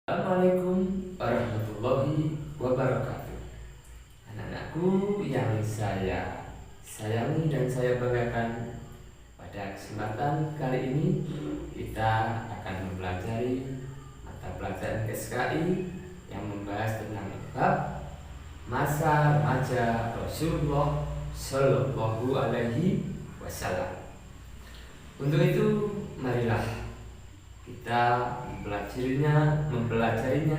Assalamualaikum warahmatullahi wabarakatuh. Anak-anakku yang saya sayangi dan saya banggakan, pada kesempatan kali ini kita akan mempelajari mata pelajaran KSKI yang membahas tentang bab masa remaja Rasulullah Shallallahu Alaihi Wasallam. Untuk itu, marilah kita mempelajarinya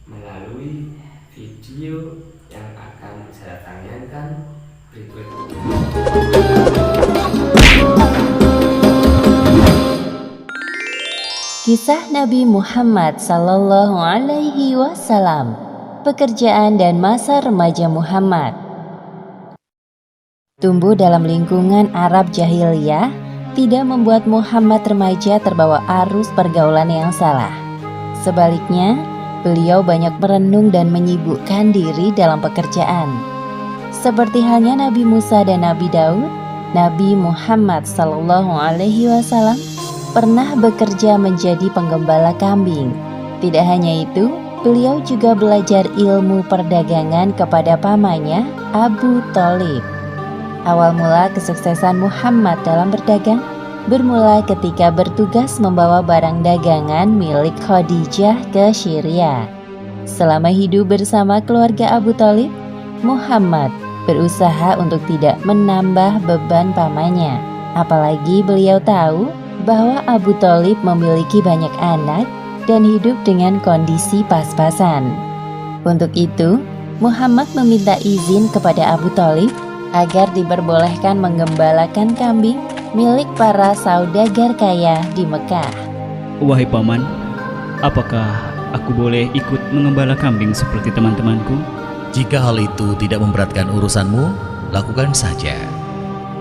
melalui video yang akan saya tayangkan berikut ini. Kisah Nabi Muhammad Sallallahu Alaihi Wasallam, pekerjaan dan masa remaja Muhammad. Tumbuh dalam lingkungan Arab jahiliyah tidak membuat Muhammad remaja terbawa arus pergaulan yang salah. Sebaliknya, beliau banyak merenung dan menyibukkan diri dalam pekerjaan. Seperti halnya Nabi Musa dan Nabi Daud, Nabi Muhammad Sallallahu Alaihi Wasallam pernah bekerja menjadi penggembala kambing. Tidak hanya itu, beliau juga belajar ilmu perdagangan kepada pamannya, Abu Thalib. Awal mula kesuksesan Muhammad dalam berdagang bermula ketika bertugas membawa barang dagangan milik Khadijah ke Syria. Selama hidup bersama keluarga Abu Thalib, Muhammad berusaha untuk tidak menambah beban pamannya. Apalagi beliau tahu bahwa Abu Thalib memiliki banyak anak dan hidup dengan kondisi pas-pasan. Untuk itu, Muhammad meminta izin kepada Abu Thalib agar diperbolehkan menggembalakan kambing milik para saudagar kaya di Mekah. Wahai paman, apakah aku boleh ikut mengembala kambing seperti teman-temanku? Jika hal itu tidak memberatkan urusanmu, lakukan saja.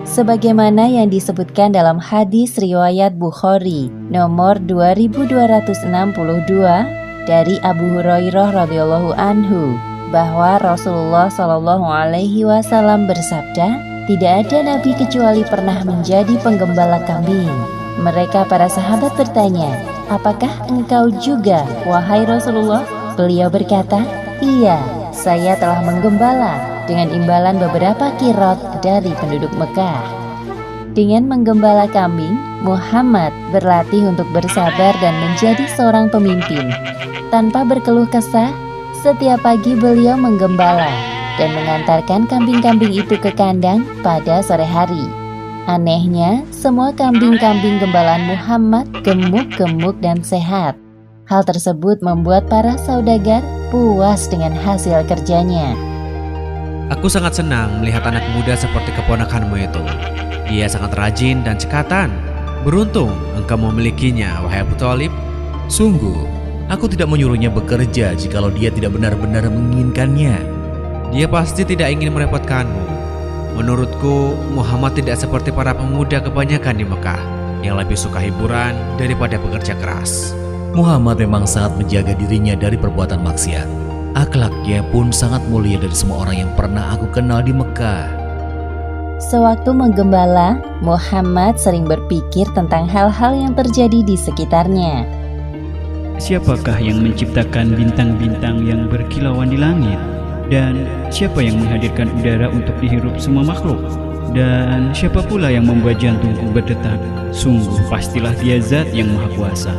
Sebagaimana yang disebutkan dalam hadis riwayat Bukhari nomor 2262 dari Abu Hurairah radhiyallahu anhu, bahwa Rasulullah Shallallahu Alaihi Wasallam bersabda, tidak ada nabi kecuali pernah menjadi penggembala kambing. Mereka para sahabat bertanya, apakah engkau juga, wahai Rasulullah? Beliau berkata, iya, saya telah menggembala dengan imbalan beberapa kirot dari penduduk Mekah. Dengan menggembala kambing, Muhammad berlatih untuk bersabar dan menjadi seorang pemimpin. Tanpa berkeluh kesah, setiap pagi beliau menggembala dan mengantarkan kambing-kambing itu ke kandang pada sore hari. Anehnya, semua kambing-kambing gembalaan Muhammad gemuk-gemuk dan sehat. Hal tersebut membuat para saudagar puas dengan hasil kerjanya. Aku sangat senang melihat anak muda seperti keponakanmu itu. Dia sangat rajin dan cekatan. Beruntung engkau memilikinya, wahai Abu Thalib. Sungguh, aku tidak menyuruhnya bekerja jikalau dia tidak benar-benar menginginkannya. Dia pasti tidak ingin merepotkanmu. Menurutku, Muhammad tidak seperti para pemuda kebanyakan di Mekah yang lebih suka hiburan daripada bekerja keras. Muhammad memang sangat menjaga dirinya dari perbuatan maksiat. Akhlaknya pun sangat mulia dari semua orang yang pernah aku kenal di Mekah. Sewaktu menggembala, Muhammad sering berpikir tentang hal-hal yang terjadi di sekitarnya. Siapakah yang menciptakan bintang-bintang yang berkilauan di langit? Dan siapa yang menghadirkan udara untuk dihirup semua makhluk? Dan siapa pula yang membuat jantungku berdetak? Sungguh pastilah dia zat yang maha kuasa.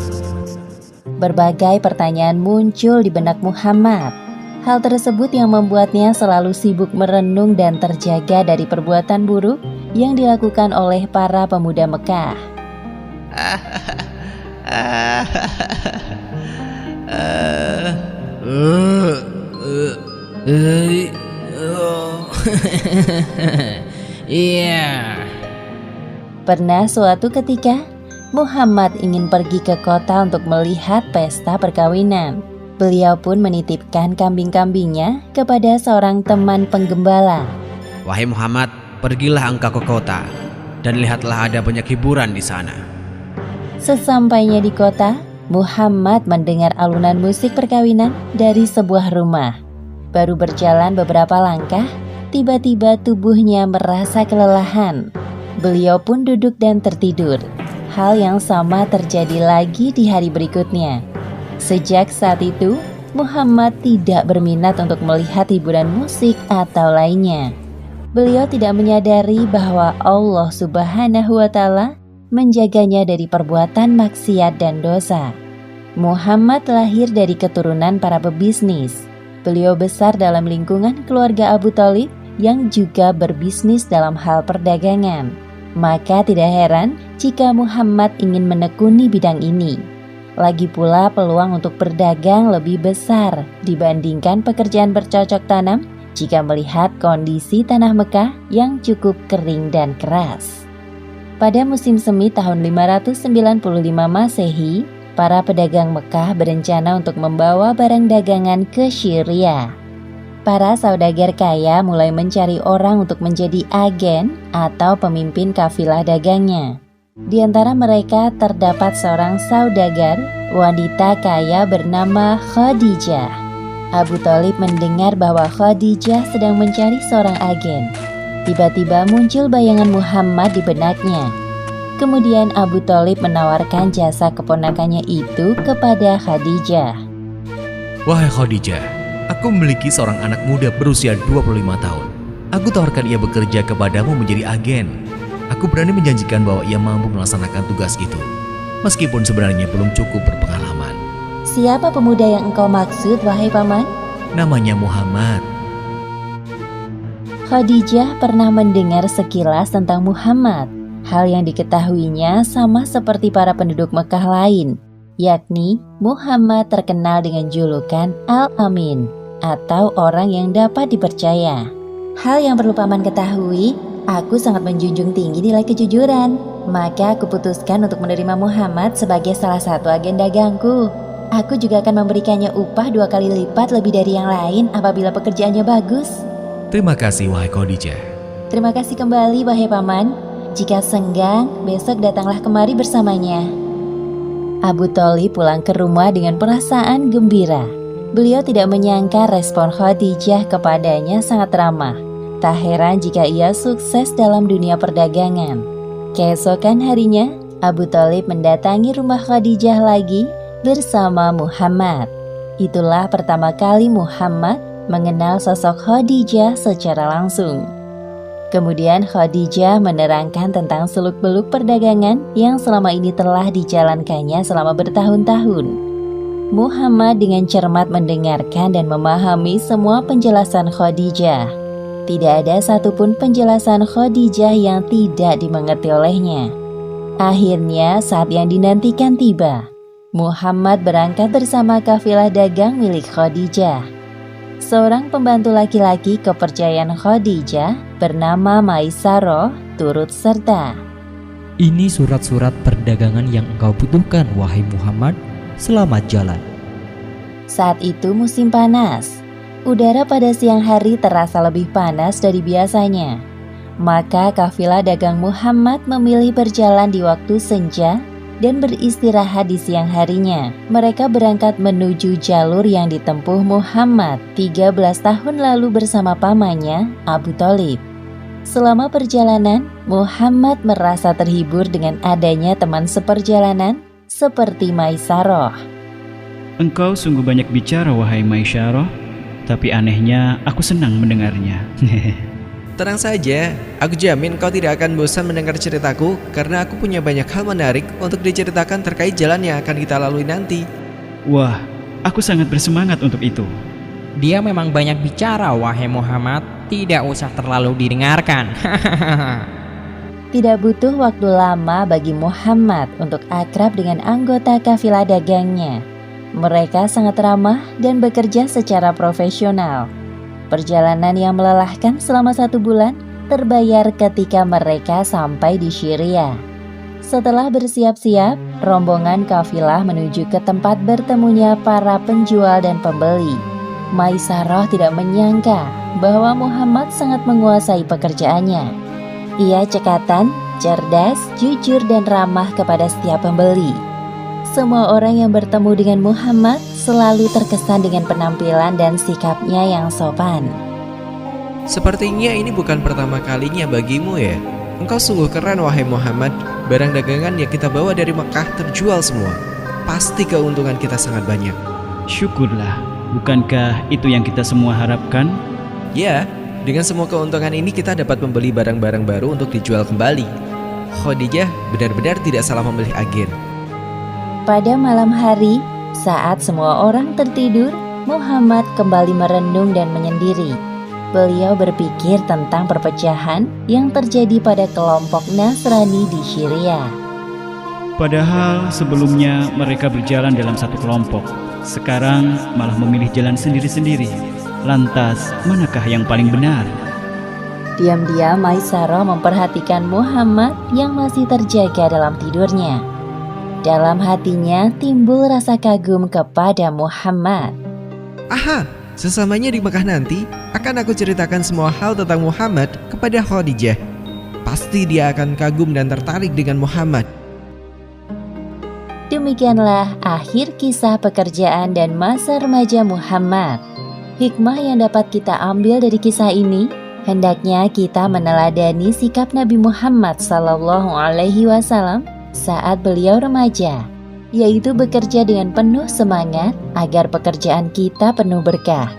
Berbagai pertanyaan muncul di benak Muhammad. Hal tersebut yang membuatnya selalu sibuk merenung dan terjaga dari perbuatan buruk yang dilakukan oleh para pemuda Mekah. Pernah suatu ketika, Muhammad ingin pergi ke kota untuk melihat pesta perkawinan. Beliau pun menitipkan kambing-kambingnya kepada seorang teman penggembala. Wahai Muhammad, pergilah engkau ke kota dan lihatlah ada banyak hiburan di sana. Sesampainya di kota, Muhammad mendengar alunan musik perkawinan dari sebuah rumah. Baru berjalan beberapa langkah, tiba-tiba tubuhnya merasa kelelahan. Beliau pun duduk dan tertidur. Hal yang sama terjadi lagi di hari berikutnya. Sejak saat itu, Muhammad tidak berminat untuk melihat hiburan musik atau lainnya. Beliau tidak menyadari bahwa Allah Subhanahu wa Ta'ala menjaganya dari perbuatan maksiat dan dosa. Muhammad lahir dari keturunan para pebisnis. Beliau besar dalam lingkungan keluarga Abu Thalib yang juga berbisnis dalam hal perdagangan. Maka tidak heran jika Muhammad ingin menekuni bidang ini. Lagi pula peluang untuk berdagang lebih besar dibandingkan pekerjaan bercocok tanam jika melihat kondisi tanah Mekah yang cukup kering dan keras. Pada musim semi tahun 595 Masehi, para pedagang Mekah berencana untuk membawa barang dagangan ke Syria. Para saudagar kaya mulai mencari orang untuk menjadi agen atau pemimpin kafilah dagangnya. Di antara mereka terdapat seorang saudagar, wanita kaya bernama Khadijah. Abu Thalib mendengar bahwa Khadijah sedang mencari seorang agen. Tiba-tiba muncul bayangan Muhammad di benaknya. Kemudian Abu Thalib menawarkan jasa keponakannya itu kepada Khadijah. Wahai Khadijah, aku memiliki seorang anak muda berusia 25 tahun. Aku tawarkan ia bekerja kepadamu menjadi agen. Aku berani menjanjikan bahwa ia mampu melaksanakan tugas itu, meskipun sebenarnya belum cukup berpengalaman. Siapa pemuda yang engkau maksud, wahai paman? Namanya Muhammad. Khadijah pernah mendengar sekilas tentang Muhammad. Hal yang diketahuinya sama seperti para penduduk Mekah lain, yakni Muhammad terkenal dengan julukan Al-Amin atau orang yang dapat dipercaya. Hal yang perlu paman ketahui, aku sangat menjunjung tinggi nilai kejujuran. Maka aku putuskan untuk menerima Muhammad sebagai salah satu agen dagangku. Aku juga akan memberikannya upah 2 kali lipat lebih dari yang lain apabila pekerjaannya bagus. Terima kasih wahai Khadijah. Terima kasih kembali wahai paman. Jika senggang, besok datanglah kemari bersamanya. Abu Thalib pulang ke rumah dengan perasaan gembira. Beliau tidak menyangka respon Khadijah kepadanya sangat ramah. Tak heran jika ia sukses dalam dunia perdagangan. Keesokan harinya, Abu Thalib mendatangi rumah Khadijah lagi bersama Muhammad. Itulah pertama kali Muhammad mengenal sosok Khadijah secara langsung. Kemudian Khadijah menerangkan tentang seluk-beluk perdagangan yang selama ini telah dijalankannya selama bertahun-tahun. Muhammad dengan cermat mendengarkan dan memahami semua penjelasan Khadijah. Tidak ada satupun penjelasan Khadijah yang tidak dimengerti olehnya. Akhirnya saat yang dinantikan tiba. Muhammad berangkat bersama kafilah dagang milik Khadijah. Seorang pembantu laki-laki kepercayaan Khadijah bernama Maisarah turut serta. Ini surat-surat perdagangan yang engkau butuhkan, wahai Muhammad. Selamat jalan. Saat itu musim panas. Udara pada siang hari terasa lebih panas dari biasanya. Maka kafilah dagang Muhammad memilih berjalan di waktu senja dan beristirahat di siang harinya. Mereka berangkat menuju jalur yang ditempuh Muhammad 13 tahun lalu bersama pamannya Abu Thalib. Selama perjalanan, Muhammad merasa terhibur dengan adanya teman seperjalanan seperti Maisarah. Engkau sungguh banyak bicara wahai Maisarah, tapi anehnya aku senang mendengarnya. Tenang saja, aku jamin kau tidak akan bosan mendengar ceritaku karena aku punya banyak hal menarik untuk diceritakan terkait jalan yang akan kita lalui nanti. Wah, aku sangat bersemangat untuk itu. Dia memang banyak bicara, wahai Muhammad. Tidak usah terlalu didengarkan. Tidak butuh waktu lama bagi Muhammad untuk akrab dengan anggota kafilah dagangnya. Mereka sangat ramah dan bekerja secara profesional. Perjalanan yang melelahkan selama 1 bulan terbayar ketika mereka sampai di Syria. Setelah bersiap-siap, rombongan kafilah menuju ke tempat bertemunya para penjual dan pembeli. Maisarah tidak menyangka bahwa Muhammad sangat menguasai pekerjaannya. Ia cekatan, cerdas, jujur dan ramah kepada setiap pembeli. Semua orang yang bertemu dengan Muhammad selalu terkesan dengan penampilan dan sikapnya yang sopan. Sepertinya ini bukan pertama kalinya bagimu ya. Engkau sungguh keren wahai Muhammad. Barang dagangan yang kita bawa dari Mekah terjual semua. pasti keuntungan kita sangat banyak. Syukurlah, bukankah itu yang kita semua harapkan? Ya, dengan semua keuntungan ini kita dapat membeli barang-barang baru untuk dijual kembali. Khadijah benar-benar tidak salah memilih agen. Pada malam hari, saat semua orang tertidur, Muhammad kembali merenung dan menyendiri. Beliau berpikir tentang perpecahan yang terjadi pada kelompok Nasrani di Syria. Padahal sebelumnya mereka berjalan dalam satu kelompok. Sekarang malah memilih jalan sendiri-sendiri. Lantas, manakah yang paling benar? Diam-diam Maisarah memperhatikan Muhammad yang masih terjaga dalam tidurnya. Dalam hatinya timbul rasa kagum kepada Muhammad. Aha, sesamanya di Mekah nanti akan aku ceritakan semua hal tentang Muhammad kepada Khadijah. Pasti dia akan kagum dan tertarik dengan Muhammad. Demikianlah akhir kisah pekerjaan dan masa remaja Muhammad. Hikmah yang dapat kita ambil dari kisah ini, hendaknya kita meneladani sikap Nabi Muhammad SAW saat beliau remaja, yaitu bekerja dengan penuh semangat agar pekerjaan kita penuh berkah.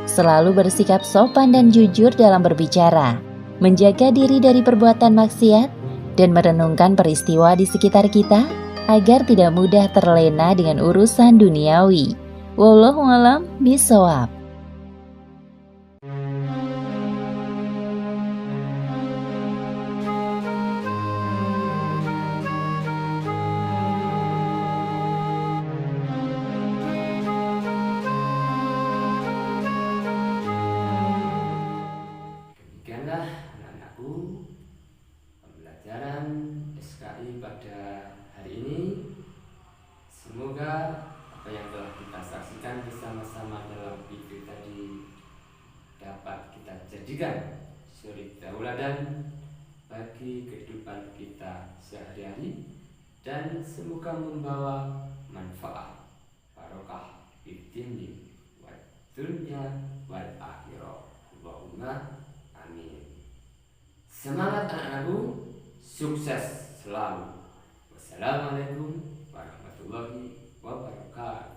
Selalu bersikap sopan dan jujur dalam berbicara, menjaga diri dari perbuatan maksiat, dan merenungkan peristiwa di sekitar kita agar tidak mudah terlena dengan urusan duniawi. Wallahu a'lam bishawab. Demikianlah anak-anakku pembelajaran SKI pada hari ini. Semoga apa yang telah kita saksikan bersama-sama dalam video tadi dapat kita jadikan suri tauladan bagi kehidupan kita sehari-hari, dan semoga membawa manfaat barokah fid dini wad dunya wal akhirah. Allahumma amin. Semangat anak-anakku, sukses selalu. Wassalamualaikum warahmatullahi wabarakatuh.